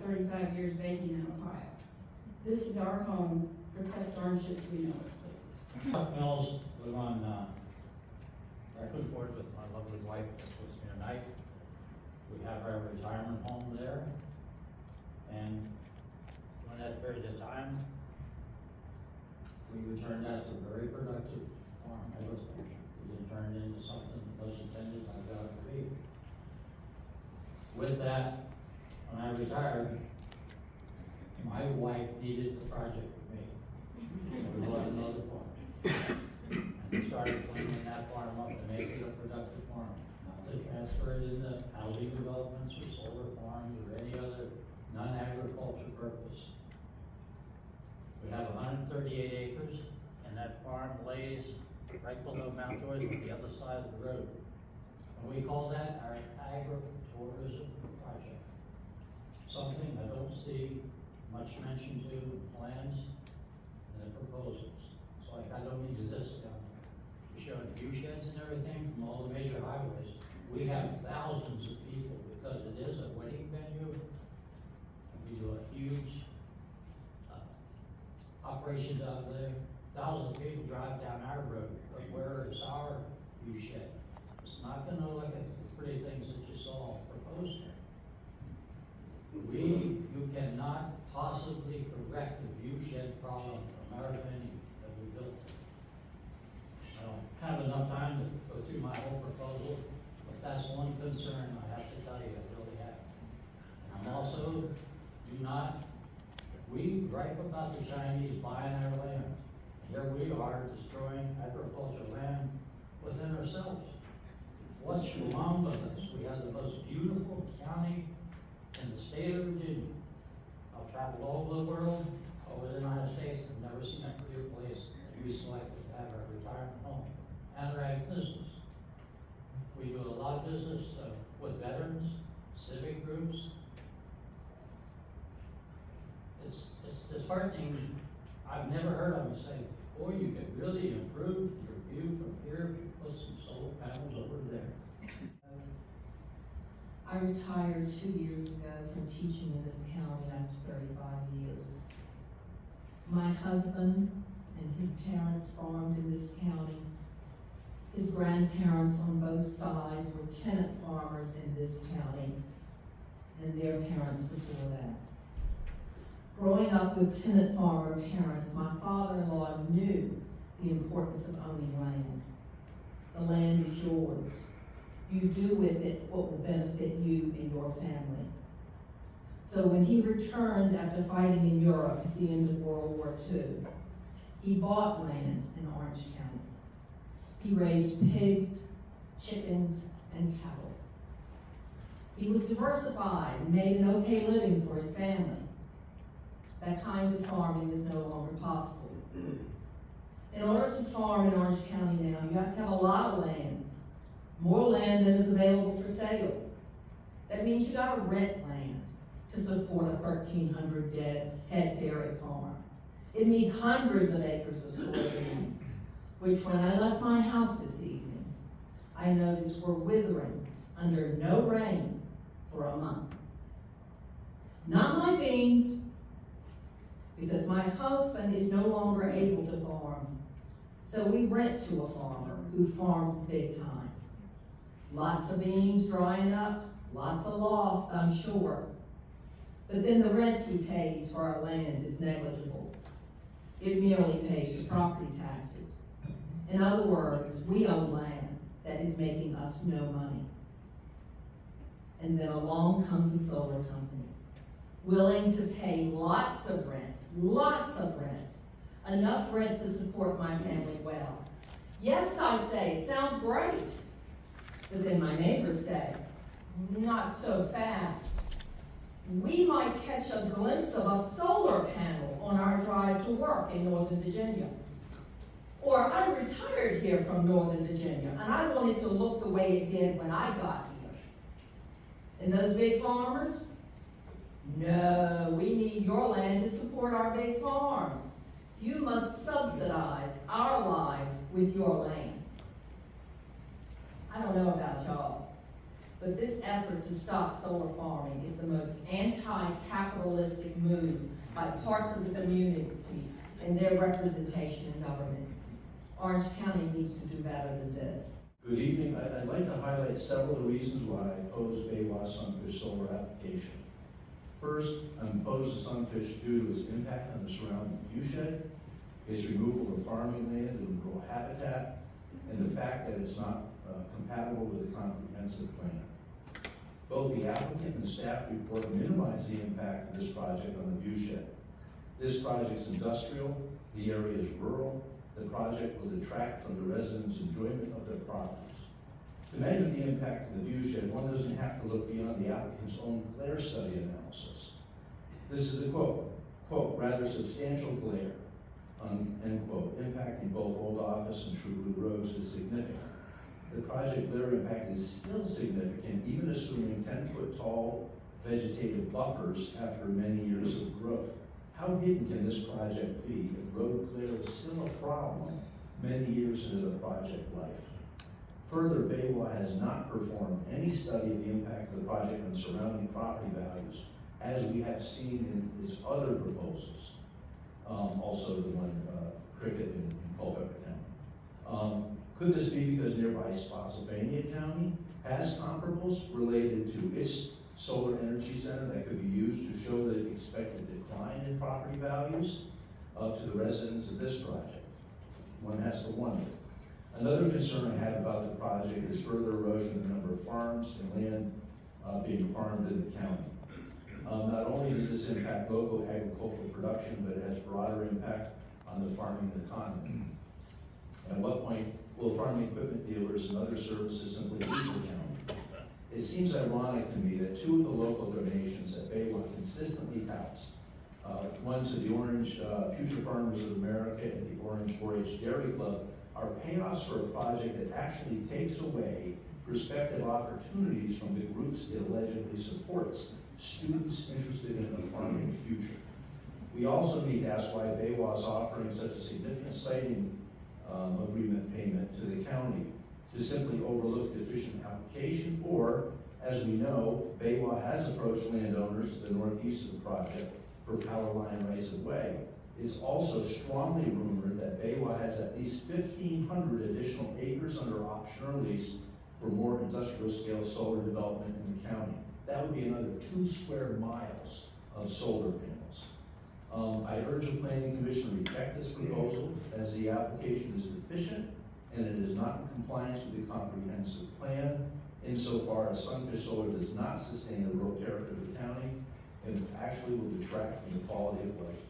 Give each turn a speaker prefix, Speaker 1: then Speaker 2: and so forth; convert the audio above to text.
Speaker 1: 35 years banking in Ohio. This is our home. Protect orange as we know it, please.
Speaker 2: Chuck Mills, live on Raccoon Ford with my lovely wife that's with me tonight. We have our retirement home there. And during that period of time, we returned that to a very productive farm agriculture. We didn't turn it into something that was intended by God to be. With that, when I retired, my wife needed the project with me. We bought another farm. And we started cleaning that farm up to make it a productive farm. Not to transfer it into housing developments or solar farms or any other non-agriculture purpose. We have 138 acres, and that farm lays right below Mount Joyce on the other side of the road. And we call that our agritourism project. Something I don't see much mentioned to in plans and the proposals. It's like I don't need this down there. We're showing view sheds and everything from all the major highways. We have thousands of people because it is a wedding venue. We do a huge operations out there. Thousands of people drive down our road, but where is our view shed? It's not gonna look at the pretty things that you saw proposed there. You cannot possibly correct the view shed problem from our venue that we built. I don't have enough time to go through my whole proposal, but that's one concern I have to tell you I really have. And I'm also, we gripe about the Chinese buying our land. Here we are destroying agricultural land within ourselves. What's wrong with us? We have the most beautiful county in the state of Virginia. I've traveled all over the world, over the United States. I've never seen a prettier place that we selected to have our retirement home and our ag business. We do a lot of business with veterans, civic groups. It's disheartening. I've never heard of them say, boy, you could really improve your view from here if you put some solar panels over there.
Speaker 3: I retired 2 years ago from teaching in this county after 35 years. My husband and his parents farmed in this county. His grandparents on both sides were tenant farmers in this county, and their parents before that. Growing up with tenant farmer parents, my father-in-law knew the importance of owning land. The land is yours. You do with it what will benefit you and your family. So when he returned after fighting in Europe at the end of World War II, he bought land in Orange County. He raised pigs, chickens, and cattle. He was diversified and made an okay living for his family. That kind of farming is no longer possible. In order to farm in Orange County now, you have to have a lot of land. More land than is available for sale. That means you gotta rent land to support a 1,300 head dairy farm. It means hundreds of acres of soybeans, which when I left my house this evening, I noticed were withering under no rain for a month. Not my beans, because my husband is no longer able to farm. So we rent to a farmer who farms big time. Lots of beans drying up, lots of loss, I'm sure. But then the rent he pays for our land is negligible. It merely pays the property taxes. In other words, we own land that is making us no money. And then along comes a solar company, willing to pay lots of rent, enough rent to support my family well. Yes, I say, it sounds great. But then my neighbors say, not so fast. We might catch a glimpse of a solar panel on our drive to work in Northern Virginia. Or I'm retired here from Northern Virginia, and I want it to look the way it did when I got here. And those big farmers? No, we need your land to support our big farms. You must subsidize our lives with your land. I don't know about y'all, But this effort to stop solar farming is the most anti-capitalistic move by parts of the community and their representation in government. Orange County needs to do better than this.
Speaker 4: Good evening. I'd like to highlight several of the reasons why I oppose Baywa's Sunfish Solar application. First, I'm opposed to Sunfish due to its impact on the surrounding viewshed, its removal of farming land and rural habitat, and the fact that it's not compatible with the comprehensive plan. Both the applicant and the staff report minimize the impact of this project on the viewshed. This project is industrial, the area is rural, the project will detract from the residents' enjoyment of their properties. To measure the impact of the viewshed, one doesn't have to look beyond the applicant's own glare study analysis. This is a quote, rather substantial glare, end quote, impacting both Old Office and True Blue roads is significant. The project glare impact is still significant, even assuming 10-foot tall vegetative buffers after many years of growth. How hidden can this project be if road glare is still a problem many years into the project life? Further, Baywa has not performed any study of the impact of the project on surrounding property values, as we have seen in its other proposals. Also the one, Cricket in Culpeper County. Could this be because nearby Spotsylvania County has comparables related to its solar energy center that could be used to show the expected decline in property values to the residents of this project? One has to wonder. Another concern I have about the project is further erosion of the number of farms and land being farmed in the county. Not only does this impact local agricultural production, but it has broader impact on the farming economy. At what point will farming equipment dealers and other services simply leave the county? It seems ironic to me that two of the local donations that Baywa consistently touts, one to the Orange Future Farmers of America and the Orange 4-H Dairy Club, are payoffs for a project that actually takes away prospective opportunities from the groups it allegedly supports, students interested in a farming future. We also need to ask why Baywa is offering such a significant siting agreement payment to the county to simply overlook deficient application, or, as we know, Baywa has approached landowners to the northeast of the project for power line rights of way. It's also strongly rumored that Baywa has at least 1,500 additional acres under option or lease for more industrial scale solar development in the county. That would be another 2 square miles of solar panels. I urge the Planning Commission to reject this proposal, as the application is deficient and it is not in compliance with the comprehensive plan, insofar as Sunfish Solar does not sustain the rural character of the county and actually will detract from the quality of life